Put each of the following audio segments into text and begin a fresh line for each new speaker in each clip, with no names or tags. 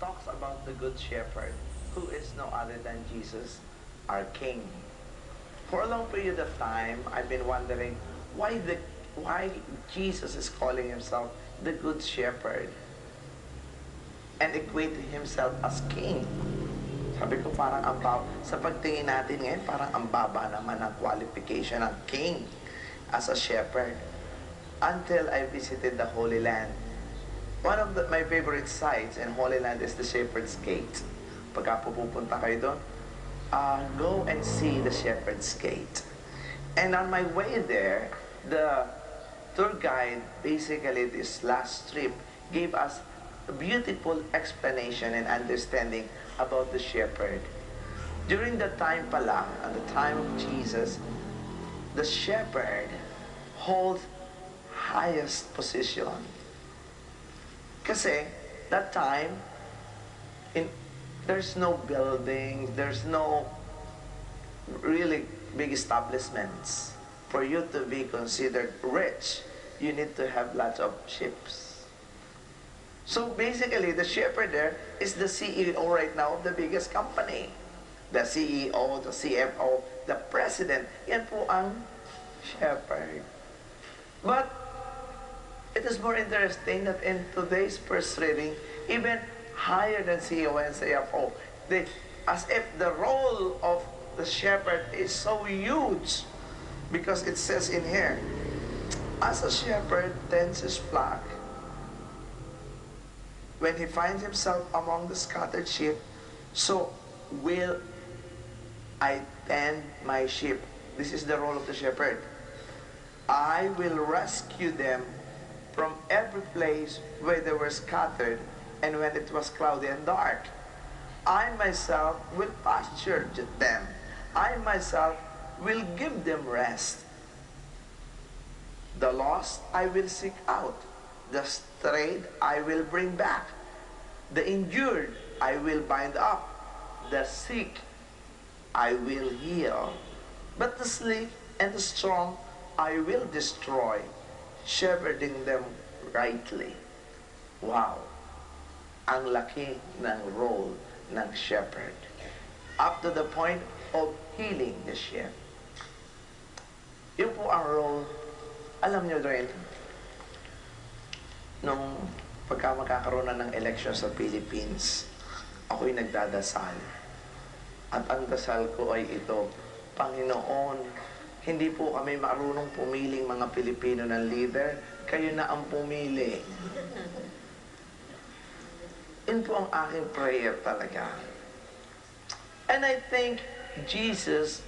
talks about the Good Shepherd, who is no other than Jesus, our King. For a long period of time, I've been wondering why Jesus is calling himself the Good Shepherd and equate himself as King. Sabi ko parang sa pagtingin natin ngayon, parang ang baba naman ang qualification ng King as a shepherd. Until I visited the Holy Land. One of my favorite sites in Holy Land is the Shepherd's Gate. Pagka pupunta kayo doon, go and see the Shepherd's Gate. And on my way there, the tour guide, basically this last trip, gave us a beautiful explanation and understanding about the shepherd. During the time pala, at the time of Jesus, the shepherd holds highest position. Kasi, that time, there's no buildings, there's no really big establishments. For you to be considered rich, you need to have lots of sheep. So basically, the shepherd there is the CEO right now of the biggest company. The CEO, the CFO, the president, yan po ang shepherd. But it is more interesting that in today's first reading, even higher than CEO and CFO, as if the role of the shepherd is so huge, because it says in here, as a shepherd tends his flock, when he finds himself among the scattered sheep, so will I tend my sheep. This is the role of the shepherd. I will rescue them from every place where they were scattered and when it was cloudy and dark. I myself will pasture them. I myself will give them rest. The lost I will seek out. The strayed I will bring back. The injured I will bind up. The sick I will heal. But the sleek and the strong I will destroy, shepherding them rightly. Wow! Ang laki ng role ng shepherd. Up to the point of healing the sheep. Yun po ang role. Alam nyo rin, nung pagka magkakaroon na ng election sa Philippines, ako'y nagdadasal. At ang dasal ko ay ito, Panginoon, hindi po kami marunong pumiling mga Pilipino ng leader, kayo na ang pumili. Yun po ang aking prayer talaga. And I think Jesus,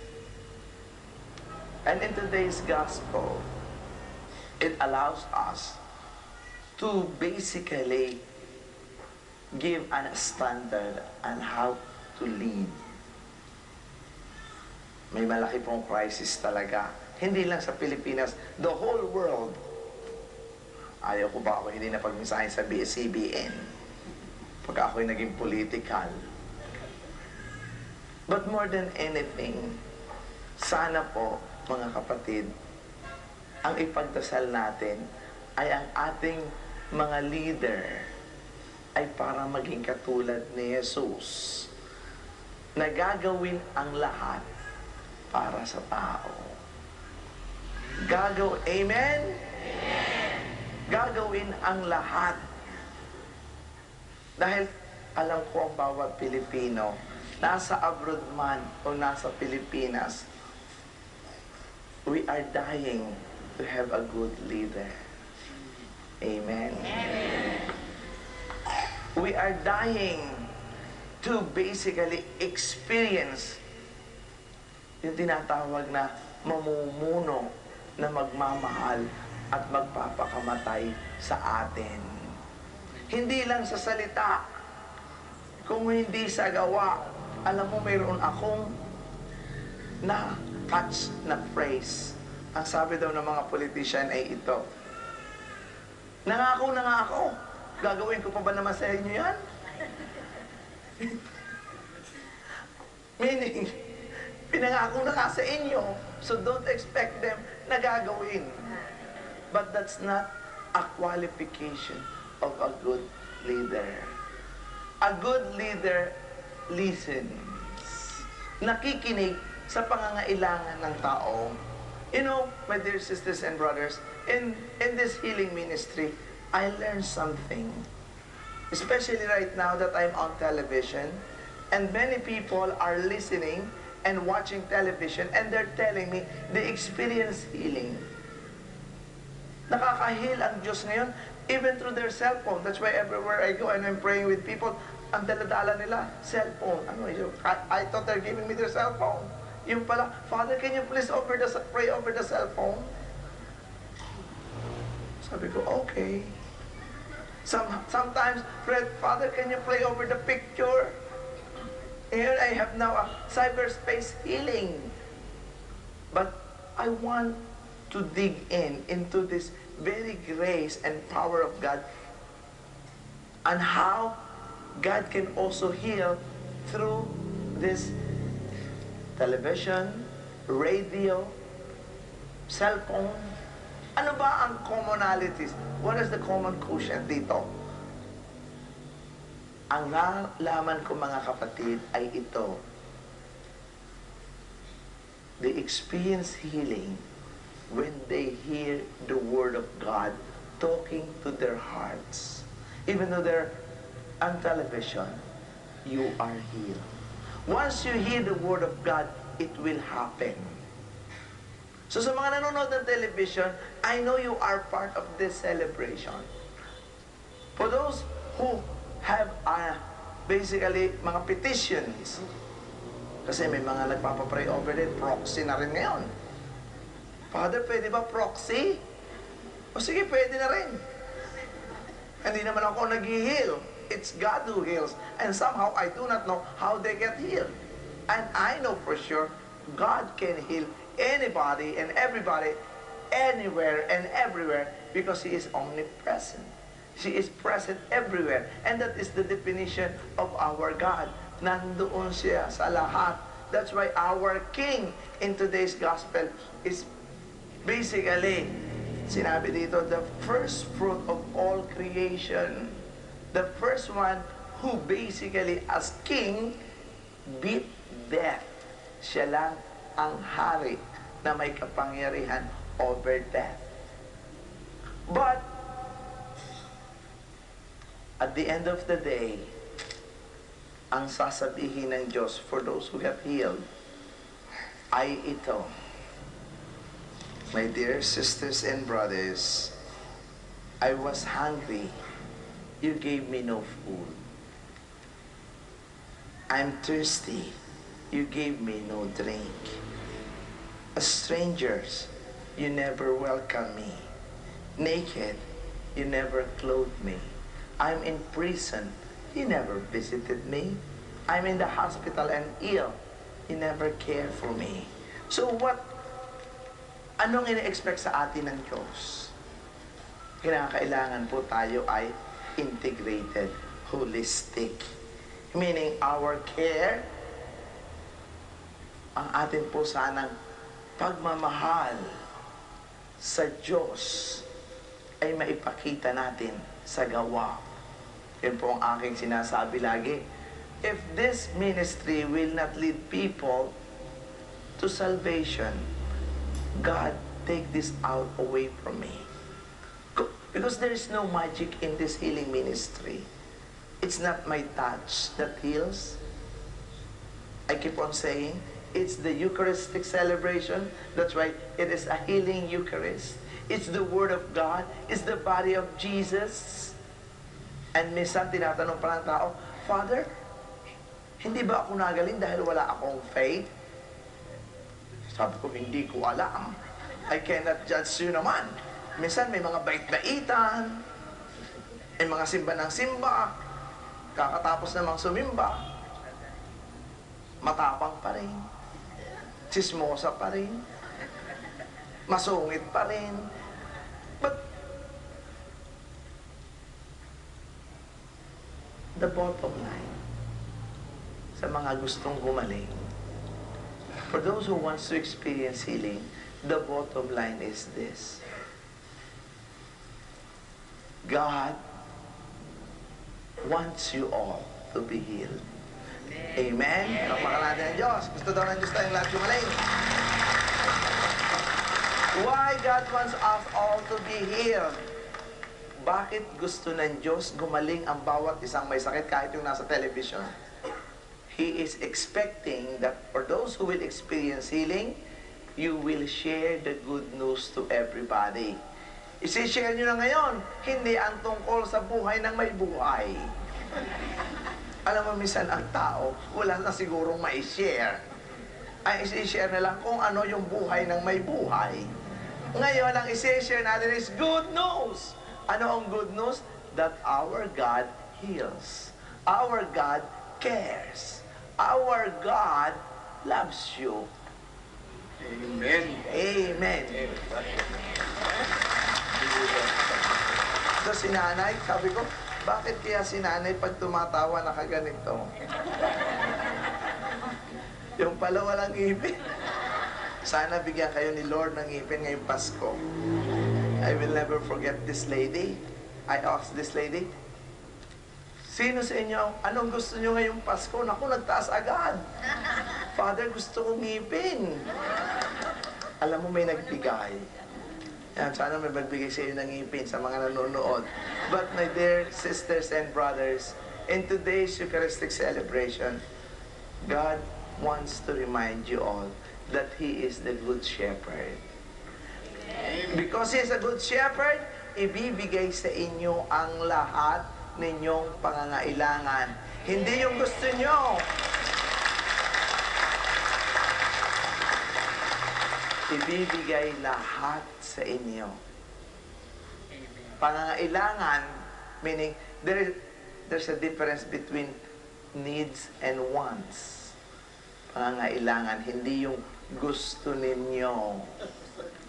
and in today's gospel, it allows us to basically give a standard on how to lead. May malaki pong crisis talaga. Hindi lang sa Pilipinas, the whole world. Ayaw ko ba ako hindi na pagmisahin sa CBN pag ako'y naging political. But more than anything, sana po, mga kapatid, ang ipagdasal natin ay ang ating mga leader ay para maging katulad ni Jesus na gagawin ang lahat para sa tao. Amen? Amen? Gagawin ang lahat. Dahil alam ko ang bawat Pilipino, nasa abroad man o nasa Pilipinas, we are dying to have a good leader. Amen? Amen. We are dying to basically experience yung tinatawag na mamumuno na magmamahal at magpapakamatay sa atin. Hindi lang sa salita, kung hindi sa gawa. Alam mo, mayroon akong na-catch na phrase. Ang sabi daw ng mga politician ay ito, nangako na nga ako, gagawin ko pa ba naman sa inyo yan? Meaning, pinangako na nga sa inyo, so don't expect them na gagawin. But that's not a qualification of a good leader. A good leader listens. Nakikinig sa pangangailangan ng tao. You know, my dear sisters and brothers, in this healing ministry, I learned something. Especially right now that I'm on television, and many people are listening and watching television, and they're telling me they experience healing. Nakaka-heal ang Diyos ngayon, even through their cell phone. That's why everywhere I go and I'm praying with people, ang dala-dala nila, cellphone. Ano yun? I thought they're giving me their cell phone. Yung pala, Father, can you please pray over the cell phone? Sabi ko, okay. Sometimes, Father, can you pray over the picture? Here I have now a cyberspace healing. But I want to dig into this very grace and power of God, and how God can also heal through this television, radio, cell phone. Ano ba ang commonalities? What is the common quotient dito? Ang nalaman ko, mga kapatid, ay ito. They experience healing when they hear the Word of God talking to their hearts. Even though they're on television, you are healed. Once you hear the Word of God, it will happen. So sa mga nanonood ng television, I know you are part of this celebration. For those who have basically mga petitions, kasi may mga nagpapapray over it, proxy na rin ngayon. Father, pwede ba proxy? O sige, pwede na rin. Hindi naman ako nag-heal. It's God who heals. And somehow, I do not know how they get healed. And I know for sure, God can heal anybody and everybody, anywhere and everywhere, because He is omnipresent. He is present everywhere. And that is the definition of our God. Nandoon siya sa lahat. That's why our King in today's gospel is basically, sinabi dito, the first fruit of all creation. The first one who basically as king beat death. Siya lang ang hari na may kapangyarihan over death. But at the end of the day, ang sasabihin ng Diyos for those who got healed ay ito. My dear sisters and brothers, I was hungry. You gave me no food. I'm thirsty. You gave me no drink. As strangers, you never welcomed me. Naked, you never clothed me. I'm in prison. You never visited me. I'm in the hospital and ill. You never cared for me. So anong ina-expect sa atin ng Diyos? Kailangan po tayo ay integrated, holistic. Meaning, our care, ang atin po sanang pagmamahal sa Diyos ay maipakita natin sa gawa. Yan po ang aking sinasabi lagi. If this ministry will not lead people to salvation, God, take this out away from me. Because there is no magic in this healing ministry. It's not my touch that heals. I keep on saying, it's the Eucharistic celebration. That's why it is a healing Eucharist. It's the Word of God. It's the body of Jesus. And minsan tinatanong pa ng tao, Father, hindi ba ako nagaling dahil wala akong faith? Sabi ko, hindi ko alam. I cannot judge you naman. Minsan may mga bait-baitan, may mga simba ng simba, kakatapos namang sumimba, matapang pa rin, chismosa pa rin, masungit pa rin. But the bottom line, sa mga gustong gumaling, for those who wants to experience healing, the bottom line is this. God wants you all to be healed. Amen? Kapakalan natin ang Diyos. Gusto daw ng Diyos tayong lahat gumaling. Why God wants us all to be healed? Bakit gusto ng Diyos gumaling ang bawat isang may sakit kahit yung nasa television? He is expecting that for those who will experience healing, you will share the good news to everybody. Isi-share nyo na ngayon, hindi ang tungkol sa buhay ng may buhay. Alam mo, minsan ang tao, wala na sigurong mai-share. Ay isi-share na lang kung ano yung buhay ng may buhay. Ngayon, ang isi-share natin is good news. Ano ang good news? That our God heals. Our God cares. Our God loves you.
Amen.
Amen. So si nanay, sabi ko, bakit kaya si nanay pag tumatawa nakaganito? Yung pala walang ngipin. Sana bigyan kayo ni Lord ng ngipin ngayong Pasko. I will never forget this lady. I asked this lady, sino sa inyo, anong gusto nyo ngayong Pasko? Naku, nagtaas agad. Father, gusto kong ngipin. Alam mo, may nagbigay. Yan, sana may magbigay sa iyo ng ngipin sa mga nanonood. But my dear sisters and brothers, in today's Eucharistic celebration, God wants to remind you all that He is the Good Shepherd. Because He is a Good Shepherd, ibibigay sa inyo ang lahat ninyong pangangailangan. Hindi yung gusto nyo. Ibibigay lahat sa inyo. Pangangailangan, meaning there's a difference between needs and wants. Pangangailangan, hindi yung gusto ninyo.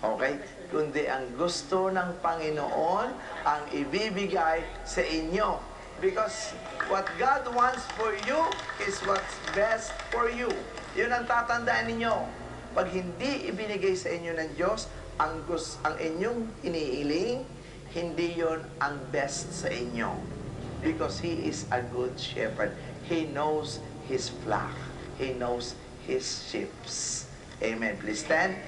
Okay? Kundi ang gusto ng Panginoon ang ibibigay sa inyo. Because what God wants for you is what's best for you. Yun ang tatandaan ninyo. Pag hindi ibinigay sa inyo ng Diyos ang inyong iniiling, hindi yon ang best sa inyo. Because He is a good shepherd. He knows His flock. He knows His sheep. Amen. Please stand.